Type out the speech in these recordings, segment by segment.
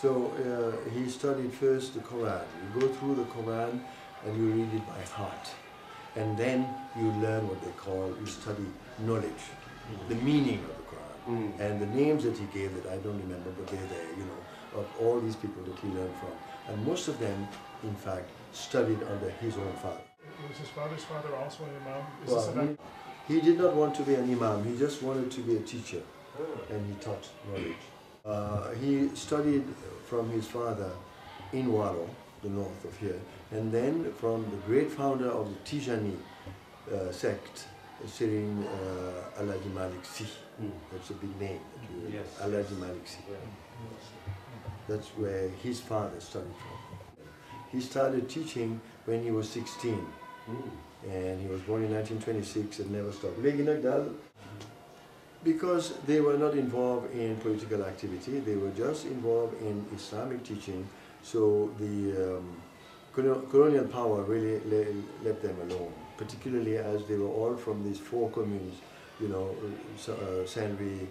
So he studied first the Quran. You go through the Quran and you read it by heart. And then you learn what they call, you study knowledge, the meaning of the Quran. And the names that he gave that I don't remember, but they're there, you know, of all these people that he learned from. And most of them, in fact, studied under his own father. Was his father's father also an imam? Well, he did not want to be an imam, he just wanted to be a teacher. And he taught knowledge. He studied from his father in Waro, the north of here, and then from the great founder of the Tijani sect, Sirin Alhaji Malik Sy. That's a big name. Yes. Alhaji Malik Sy. That's where his father studied from. He started teaching when he was 16. And he was born in 1926 and never stopped. Because they were not involved in political activity, they were just involved in Islamic teaching, so the colonial power really left them alone, particularly as they were all from these four communes, you know, Saint-Louis,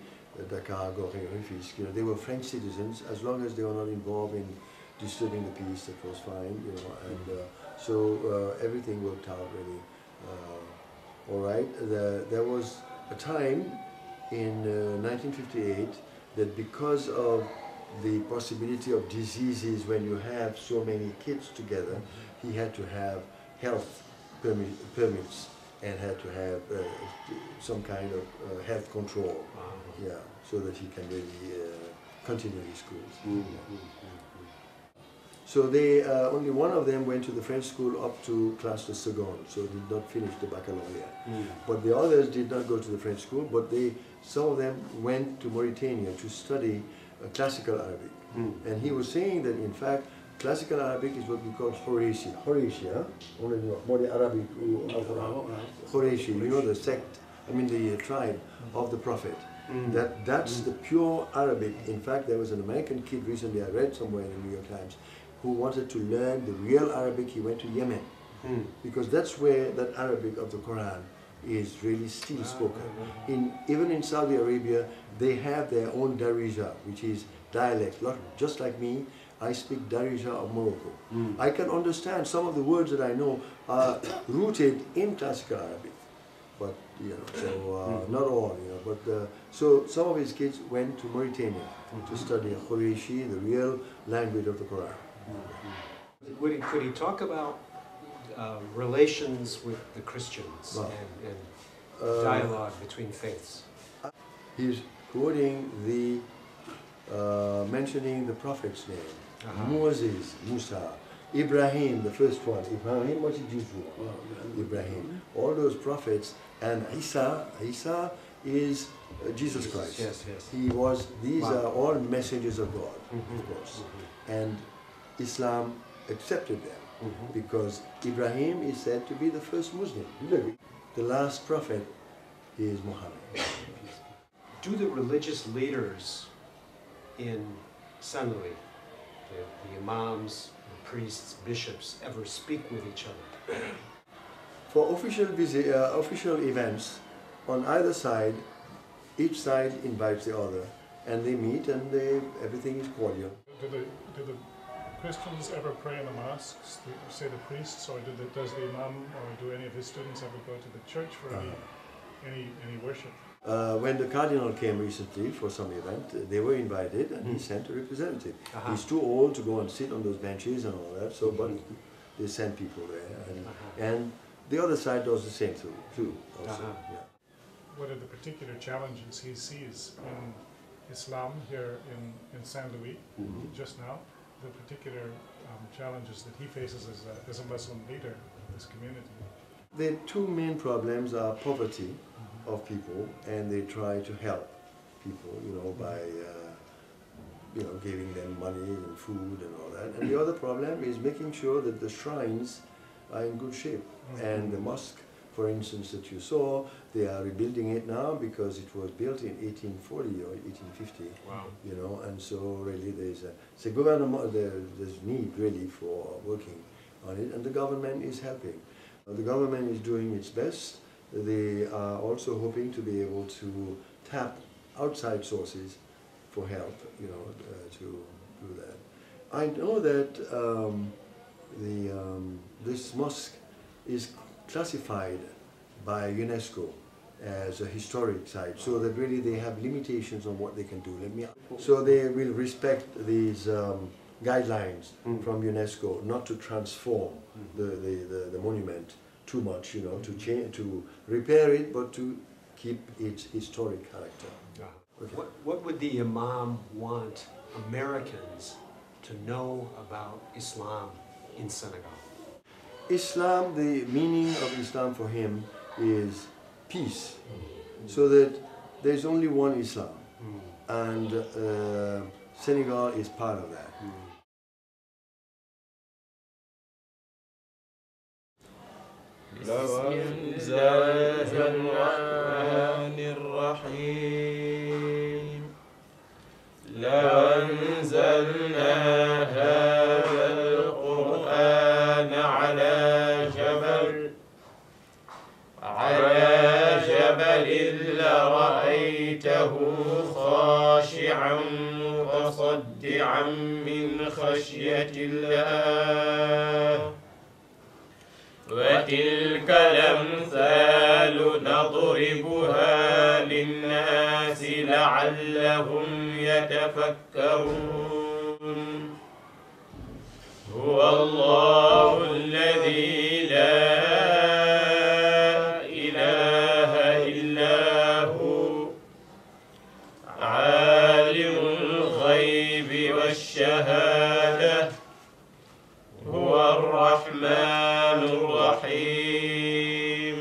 Dakar, Gorée, Rufisque, you know, they were French citizens. As long as they were not involved in disturbing the peace, that was fine, you know, and so everything worked out really all right. There was a time in 1958 that because of the possibility of diseases when you have so many kids together, he had to have health permits and had to have some kind of health control, yeah, so that he can really continue his schools. So they, only one of them went to the French school up to class de seconde, so did not finish the baccalaureate. But the others did not go to the French school, but some of them went to Mauritania to study classical Arabic. And he was saying that in fact, classical Arabic is what we call Horatia. Horatia, more the Arabic, Horatia, you know the sect, I mean the tribe of the Prophet. That's the pure Arabic. In fact, there was an American kid recently, I read somewhere in the New York Times, who wanted to learn the real Arabic. He went to Yemen, because that's where that Arabic of the Quran is really still spoken. Even in Saudi Arabia, they have their own Darija, which is dialect. Just like me, I speak Darija of Morocco. I can understand some of the words that I know are rooted in classical Arabic, but you know, so not all, you know. But so some of his kids went to Mauritania to study Qurayshi, the real language of the Quran. Could he talk about relations with the Christians and dialogue between faiths? He's quoting mentioning the Prophet's name, Moses, Musa, Ibrahim, the first one. Ibrahim, what did you do? Ibrahim. All those prophets, and Isa is Jesus Christ. Yes. These are all messengers of God, of course. And Islam accepted them because Ibrahim is said to be the first Muslim. The last prophet is Muhammad. Do the religious leaders in Saint Louis, the imams, the priests, bishops, ever speak with each other? For official events, on either side, each side invites the other, and they meet, and everything is cordial. Do the Christians ever pray in the mosques, say the priests, or does the Imam or do any of his students ever go to the church for any worship? When the cardinal came recently for some event, they were invited and he sent a representative. He's too old to go and sit on those benches and all that, so but they sent people there. And the other side does the same too also. Yeah. What are the particular challenges he sees in Islam here in Saint Louis just now? The particular challenges that he faces as a Muslim leader of this community? The two main problems are poverty of people, and they try to help people, you know, by you know, giving them money and food and all that. And the other problem is making sure that the shrines are in good shape. And the mosque, for instance, that you saw, they are rebuilding it now because it was built in 1840 or 1850. Wow. You know, and so really there's need really for working on it, and the government is helping. The government is doing its best. They are also hoping to be able to tap outside sources for help, you know, to do that. I know that this mosque is classified by UNESCO as a historic site, so that really they have limitations on what they can do. So they will respect these guidelines from UNESCO not to transform the monument too much, you know, to repair it, but to keep its historic character. Okay. What would the Imam want Americans to know about Islam in Senegal? Islam, the meaning of Islam for him is peace, so that there's only one Islam, and Senegal is part of that. بسم الله الرحمن الرحيم لو أنزلنا هذا القرآن على جبل لرأيته خاشعا متصدعا من خشية الله وتلك الأمثال نضربها للناس لعلهم يتفكرون هو الله الذي لا إله إلا هو عالم الغيب والشهادة هو الرحمن الرحيم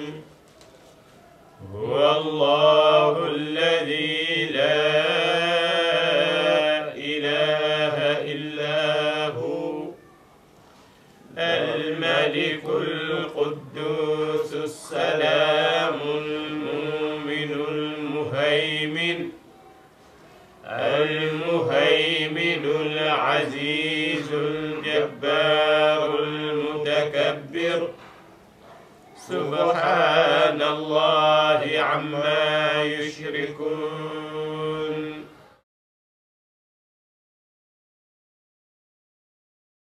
هو الله الذي لا إله إلا هو الملك القدوس السلام المؤمن المهيمن العزيز الجبار المتكبر سبحان الله عما يشركون